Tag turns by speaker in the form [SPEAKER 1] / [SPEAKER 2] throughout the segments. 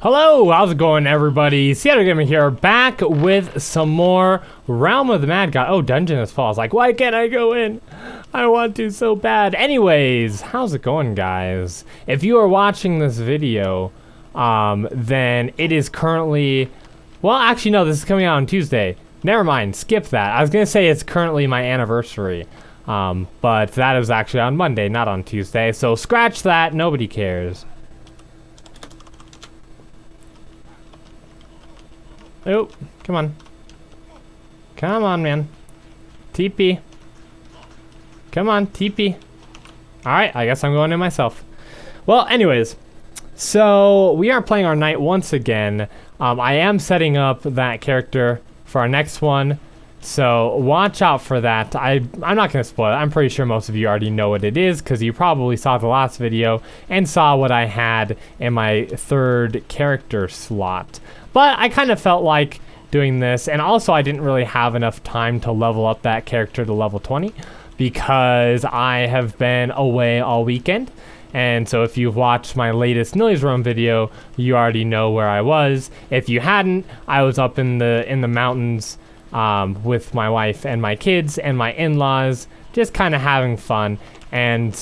[SPEAKER 1] Hello, how's it going, everybody? SeaOtterGamer here, back with some more Realm of the Mad God. Oh, Dungeon is full. I was like, why can't I go in? I want to so bad. Anyways, how's it going, guys? If you are watching this video, then it is currently... Well, actually, no, this is coming out on Tuesday. Never mind, skip that. I was going to say it's currently my anniversary, but that is actually on Monday, not on Tuesday. So scratch that, nobody cares. Oh, come on. Come on, man. TP. Come on, TP. Alright, I guess I'm going in myself. Well, anyways. So, we are playing our knight once again. I am setting up that character for our next one. So, watch out for that. I'm not going to spoil it. I'm pretty sure most of you already know what it is, because you probably saw the last video and saw what I had in my third character slot. But I kind of felt like doing this, and also I didn't really have enough time to level up that character to level 20 because I have been away all weekend. And so if you've watched my latest Noise Room video, you already know where I was. If you hadn't, I was up in the mountains with my wife and my kids and my in-laws, just kind of having fun, and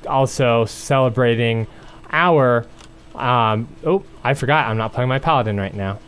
[SPEAKER 1] also celebrating our oh, I forgot, I'm not playing my paladin right now.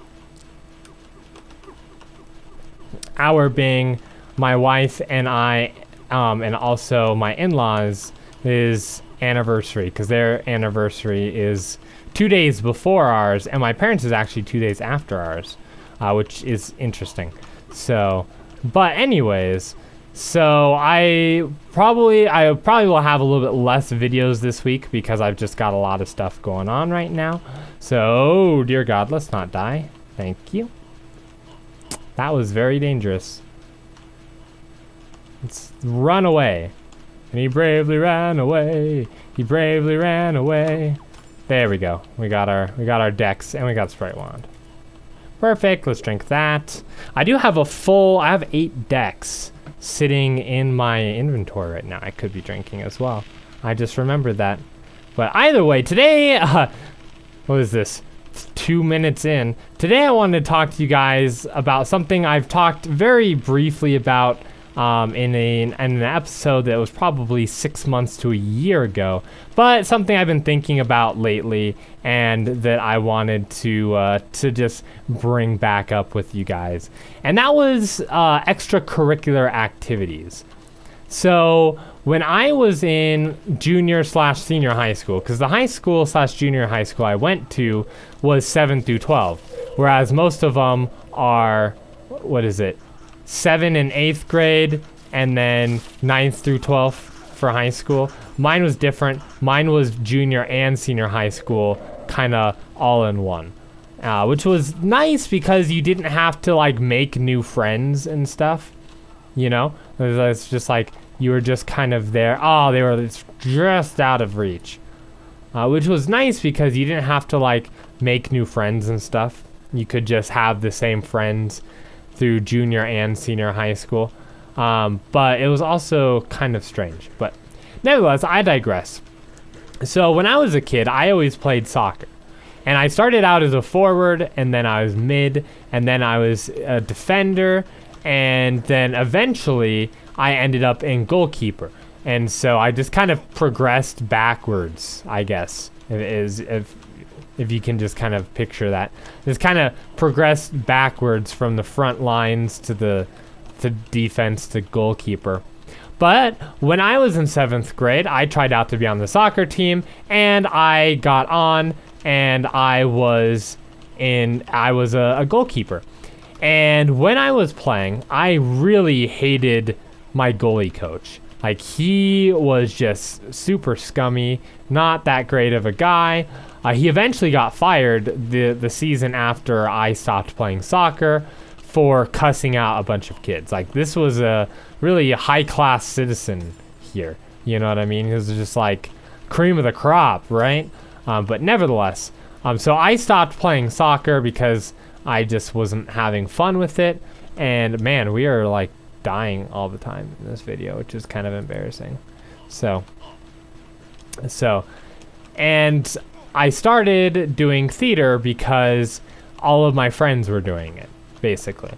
[SPEAKER 1] Our being my wife and I, and also my in-laws, is anniversary, because their anniversary is 2 days before ours, and my parents is actually 2 days after ours, which is interesting. So, but anyways, so I probably will have a little bit less videos this week because I've just got a lot of stuff going on right now. So, dear God, let's not die. Thank you. That was very dangerous. Let's run away. And he bravely ran away. He bravely ran away. There we go. We got our dex and we got Sprite Wand. Perfect. Let's drink that. I have 8 decks sitting in my inventory right now. I could be drinking as well. I just remembered that. But either way, today, what is this? 2 minutes in. Today I wanted to talk to you guys about something I've talked very briefly about in an episode that was probably 6 months to a year ago, but something I've been thinking about lately and that I wanted to just bring back up with you guys. And that was extracurricular activities. So when I was in junior/senior high school, because the high school/junior high school I went to was 7 through 12, whereas most of them are, 7 and 8th grade, and then 9th through 12th for high school. Mine was different. Mine was junior and senior high school, kind of all in one, which was nice because you didn't have to like make new friends and stuff. You know, it's just like you were just kind of there. Oh, they were just out of reach, which was nice because you didn't have to like make new friends and stuff. You could just have the same friends through junior and senior high school. But it was also kind of strange. But nevertheless, I digress. So when I was a kid, I always played soccer. And I started out as a forward, and then I was mid, and then I was a defender, and then eventually I ended up in goalkeeper. And so I just kind of progressed backwards, I guess, if you can just kind of picture that. Just kind of progressed backwards from the front lines to defense to goalkeeper. But when I was in 7th grade, I tried out to be on the soccer team, and I got on, and I was a goalkeeper. And when I was playing, I really hated my goalie coach. Like, he was just super scummy, not that great of a guy. He eventually got fired the season after I stopped playing soccer for cussing out a bunch of kids. Like, this was a really high-class citizen here. You know what I mean? He was just like cream of the crop, right? But nevertheless, so I stopped playing soccer because I just wasn't having fun with it. And man, we are like dying all the time in this video, which is kind of embarrassing. And I started doing theater because all of my friends were doing it, basically.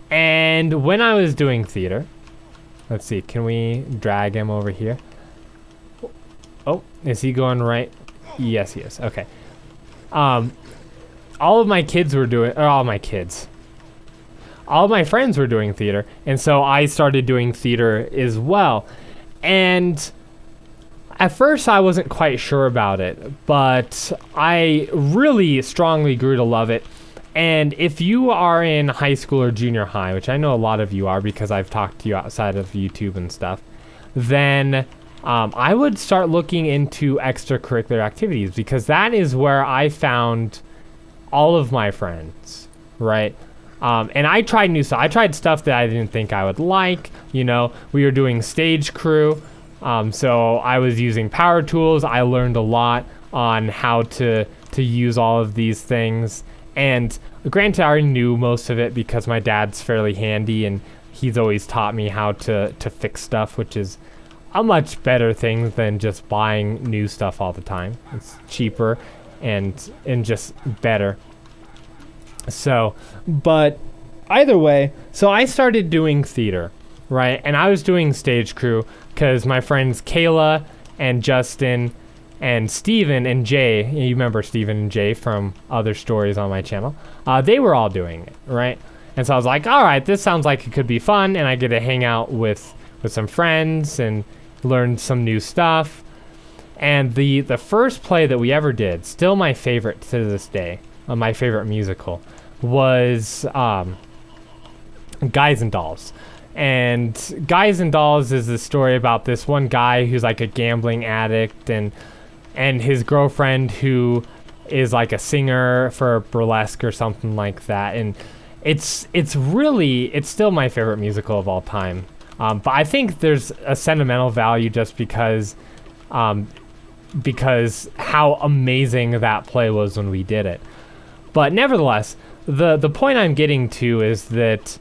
[SPEAKER 1] And when I was doing theater, let's see, can we drag him over here? Oh, is he going right? Yes, he is. Okay. All of my kids were doing, or all my kids. All of my friends were doing theater, and so I started doing theater as well. And at first I wasn't quite sure about it, but I really strongly grew to love it. And if you are in high school or junior high, which I know a lot of you are because I've talked to you outside of YouTube and stuff, then I would start looking into extracurricular activities, because that is where I found all of my friends, right? And I tried new stuff. I tried stuff that I didn't think I would like. You know, we were doing stage crew. So I was using power tools. I learned a lot on how to use all of these things. And granted, I already knew most of it because my dad's fairly handy and he's always taught me how to fix stuff, which is a much better thing than just buying new stuff all the time. It's cheaper and just better. So, but either way, so I started doing theater, right? And I was doing stage crew because my friends Kayla and Justin and Steven and Jay, you remember Steven and Jay from other stories on my channel, they were all doing it, right? And so I was like, all right, this sounds like it could be fun, and I get to hang out with some friends and learn some new stuff. And the first play that we ever did, still my favorite to this day, my favorite musical, was Guys and Dolls. And Guys and Dolls is a story about this one guy who's like a gambling addict and his girlfriend who is like a singer for burlesque or something like that. And it's still my favorite musical of all time. But I think there's a sentimental value just because how amazing that play was when we did it. But nevertheless, the point I'm getting to is that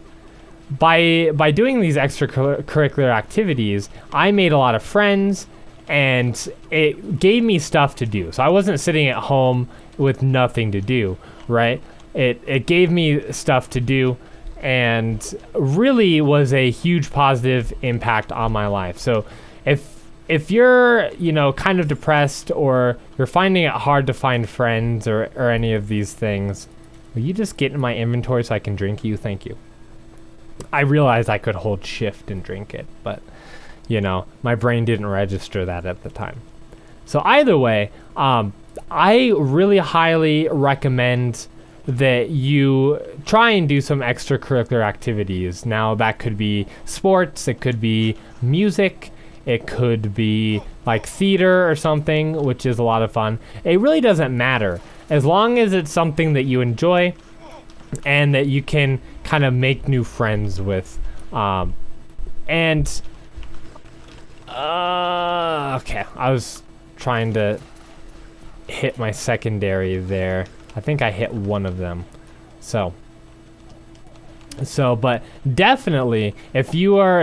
[SPEAKER 1] by doing these extracurricular activities, I made a lot of friends, and it gave me stuff to do. So I wasn't sitting at home with nothing to do, right? It gave me stuff to do, and really was a huge positive impact on my life. So if you're, kind of depressed, or you're finding it hard to find friends or any of these things, will you just get in my inventory so I can drink you? Thank you. I realized I could hold shift and drink it, but my brain didn't register that at the time. So either way, I really highly recommend that you try and do some extracurricular activities. Now that could be sports, it could be music, it could be like theater or something, which is a lot of fun. It really doesn't matter as long as it's something that you enjoy and that you can kind of make new friends with. Okay, I was trying to hit my secondary there. I think I hit one of them. So, but definitely, if you're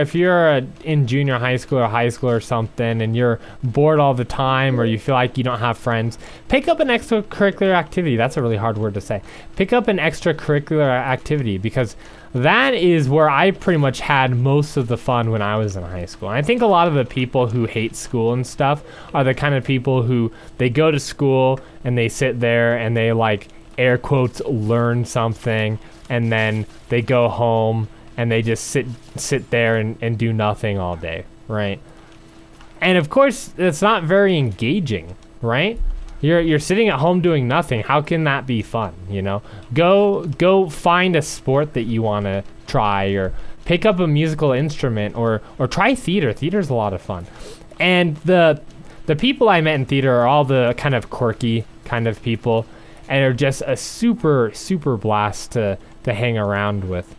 [SPEAKER 1] in junior high school or high school or something, and you're bored all the time, or you feel like you don't have friends, pick up an extracurricular activity. That's a really hard word to say. Pick up an extracurricular activity, because that is where I pretty much had most of the fun when I was in high school. And I think a lot of the people who hate school and stuff are the kind of people who they go to school and they sit there and they like air quotes learn something, and then they go home and they just sit there and do nothing all day, right? And of course, it's not very engaging, right? You're sitting at home doing nothing. How can that be fun, Go find a sport that you want to try, or pick up a musical instrument, or try theater. Theater's a lot of fun. And the people I met in theater are all the kind of quirky kind of people, and are just a super, super blast to hang around with.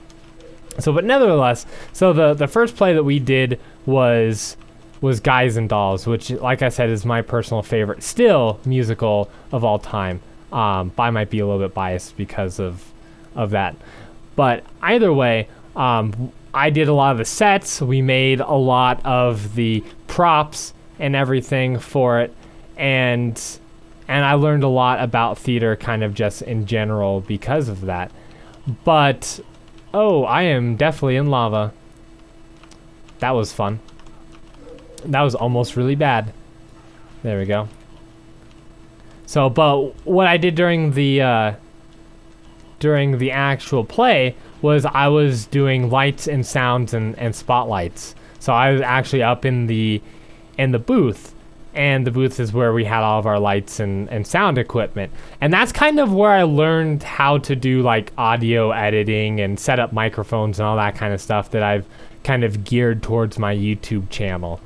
[SPEAKER 1] So, but nevertheless, so the first play that we did was Guys and Dolls, which, like I said, is my personal favorite, still, musical of all time. But I might be a little bit biased because of that. But either way, I did a lot of the sets. We made a lot of the props and everything for it. And And I learned a lot about theater kind of just in general because of that. But, oh, I am definitely in lava. That was fun. That was almost really bad. There we go. So, but what I did during the actual play was I was doing lights and sounds and spotlights. So I was actually up in the booth, and the booth is where we had all of our lights and sound equipment. And that's kind of where I learned how to do like audio editing and set up microphones and all that kind of stuff that I've kind of geared towards my YouTube channel.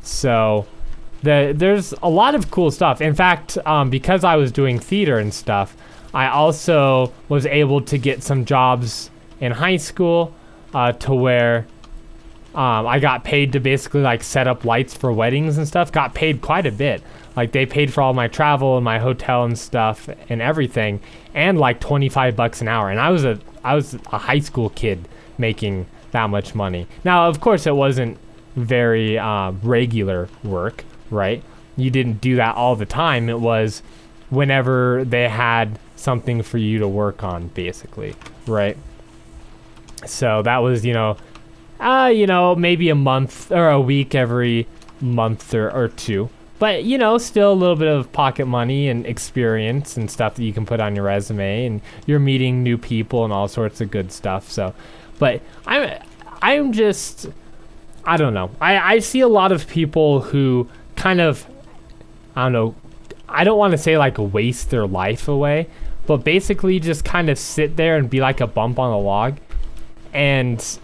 [SPEAKER 1] So there's a lot of cool stuff. In fact, because I was doing theater and stuff, I also was able to get some jobs in high school to where I got paid to basically like set up lights for weddings and stuff. Got paid quite a bit. Like they paid for all my travel and my hotel and stuff and everything, and like $25 an hour. And I was a high school kid making that much money. Now, of course, it wasn't very regular work, right? You didn't do that all the time. It was whenever they had something for you to work on, basically, right? So that was, maybe a month or a week every month or two. But, still a little bit of pocket money and experience and stuff that you can put on your resume, and you're meeting new people and all sorts of good stuff. So, but I'm just, I don't know. I see a lot of people who kind of, I don't know, I don't want to say like waste their life away, but basically just kind of sit there and be like a bump on a log. And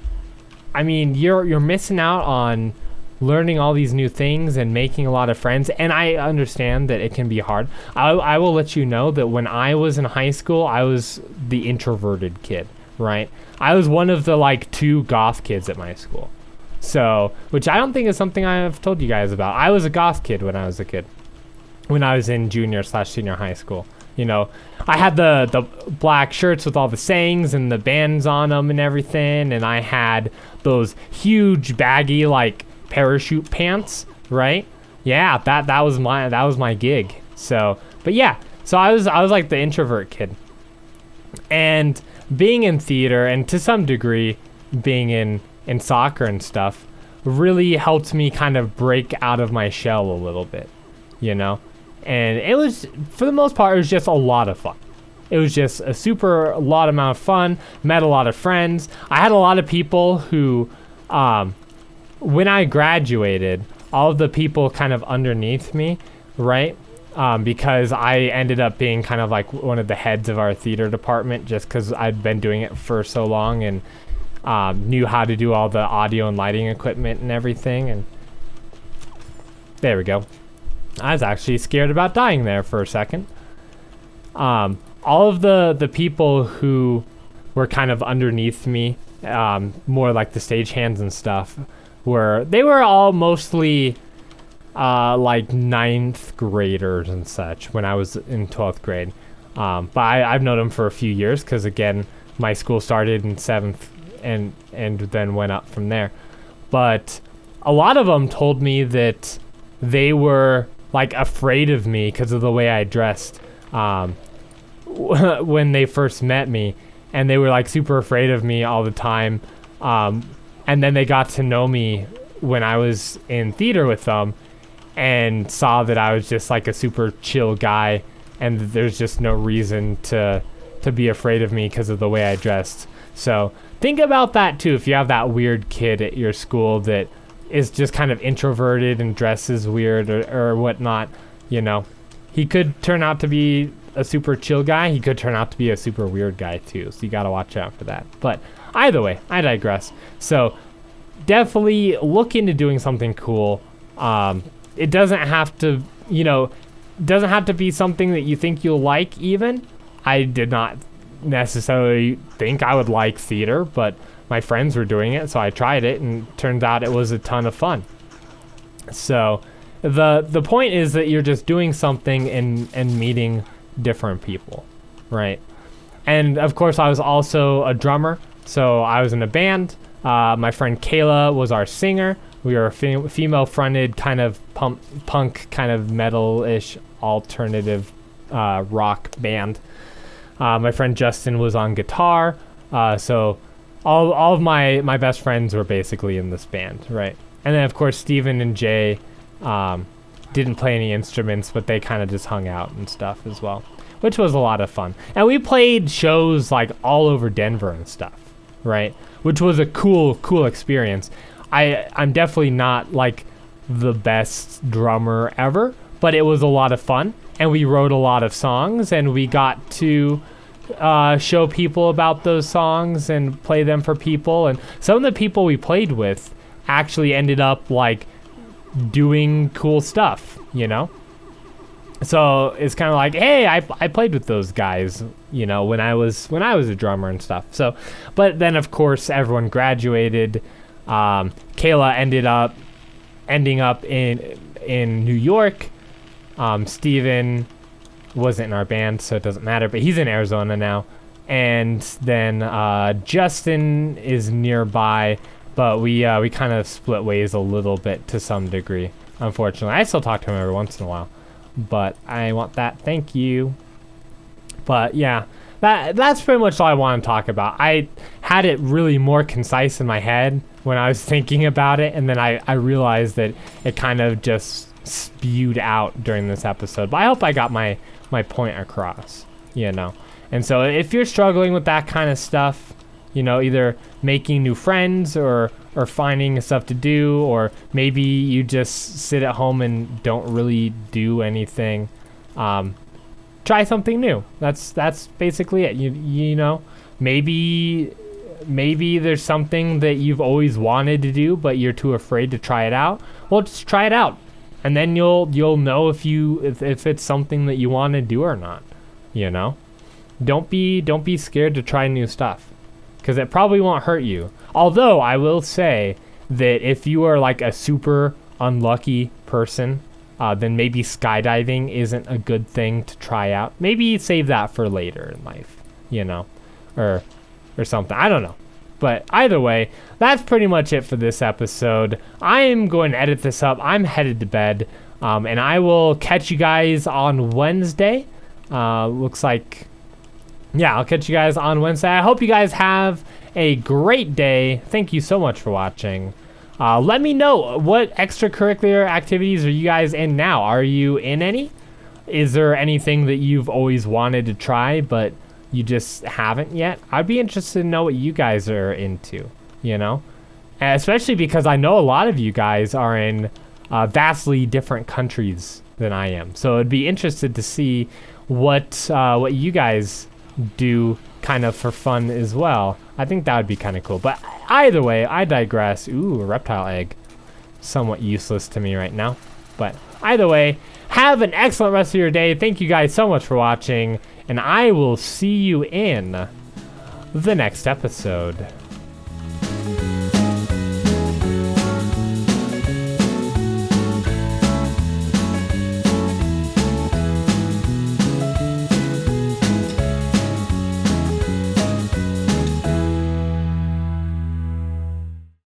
[SPEAKER 1] I mean, you're missing out on learning all these new things and making a lot of friends. And I understand that it can be hard. I will let you know that when I was in high school, I was the introverted kid, right? I was one of the like 2 goth kids at my school. So, which I don't think is something I've told you guys about. I was a goth kid when I was a kid. When I was in junior/senior high school. I had the black shirts with all the sayings and the bands on them and everything, and I had those huge baggy like parachute pants, right? Yeah, that was my gig. So, but yeah, so I was like the introvert kid. And being in theater and to some degree being in soccer and stuff really helped me kind of break out of my shell a little bit, And it was, for the most part, it was just a lot of fun. It was just a lot amount of fun. Met a lot of friends. I had a lot of people who, when I graduated, all of the people kind of underneath me, right? Because I ended up being kind of like one of the heads of our theater department just because I'd been doing it for so long and knew how to do all the audio and lighting equipment and everything. And there we go. I was actually scared about dying there for a second. All of the people who were kind of underneath me, more like the stagehands and stuff, they were all mostly like 9th graders and such when I was in 12th grade. But I've known them for a few years because, again, my school started in 7th and then went up from there. But a lot of them told me that they were like afraid of me because of the way I dressed when they first met me, and they were like super afraid of me all the time. And then they got to know me when I was in theater with them and saw that I was just like a super chill guy, and there's just no reason to be afraid of me because of the way I dressed. So think about that too if you have that weird kid at your school that is just kind of introverted and dresses weird or whatnot. He could turn out to be a super chill guy. He could turn out to be a super weird guy too. So you got to watch out for that. But either way, I digress. So definitely look into doing something cool. It doesn't have to, doesn't have to be something that you think you'll like even. I did not necessarily think I would like theater, but my friends were doing it, so I tried it, and turned out it was a ton of fun. So the point is that you're just doing something and meeting different people, right? And of course, I was also a drummer, so I was in a band. My friend Kayla was our singer. We were a female-fronted kind of punk kind of metal-ish alternative rock band. My friend Justin was on guitar, so all of my best friends were basically in this band, right? And then of course Steven and Jay didn't play any instruments, but they kind of just hung out and stuff as well, which was a lot of fun. And we played shows like all over Denver and stuff, right? Which was a cool experience. I'm definitely not like the best drummer ever, but it was a lot of fun, and we wrote a lot of songs, and we got to show people about those songs and play them for people. And some of the people we played with actually ended up like doing cool stuff, you know? So it's kind of like, hey, I played with those guys, you know, when I was a drummer and stuff. So, but then of course everyone graduated. Kayla ending up in New York. Steven wasn't in our band, so it doesn't matter, but he's in Arizona now. And then Justin is nearby, but we kind of split ways a little bit to some degree, unfortunately. I still talk to him every once in a while, but I want that. Thank you. But yeah, that's pretty much all I want to talk about. I had it really more concise in my head when I was thinking about it, and then I realized that it kind of just spewed out during this episode. But I hope I got my point across, you know. And so if you're struggling with that kind of stuff, you know, either making new friends or finding stuff to do, or maybe you just sit at home and don't really do anything, try something new. That's basically it. You know, maybe there's something that you've always wanted to do, but you're too afraid to try it out. Well, just try it out, and then you'll know if it's something that you want to do or not. You know, don't be scared to try new stuff, because it probably won't hurt you. Although I will say that if you are like a super unlucky person, then maybe skydiving isn't a good thing to try out. Maybe save that for later in life, you know, or something. I don't know. But either way, that's pretty much it for this episode. I am going to edit this up. I'm headed to bed, and I will catch you guys on Wednesday. Looks like, yeah, I'll catch you guys on Wednesday. I hope you guys have a great day. Thank you so much for watching. Let me know, what extracurricular activities are you guys in now? Are you in any? Is there anything that you've always wanted to try but you just haven't yet? I'd be interested to know what you guys are into, you know? And especially because I know a lot of you guys are in vastly different countries than I am. So I'd be interested to see what you guys do kind of for fun as well. I think that would be kind of cool. But either way, I digress. Ooh, a reptile egg. Somewhat useless to me right now. But either way, have an excellent rest of your day. Thank you guys so much for watching, and I will see you in the next episode.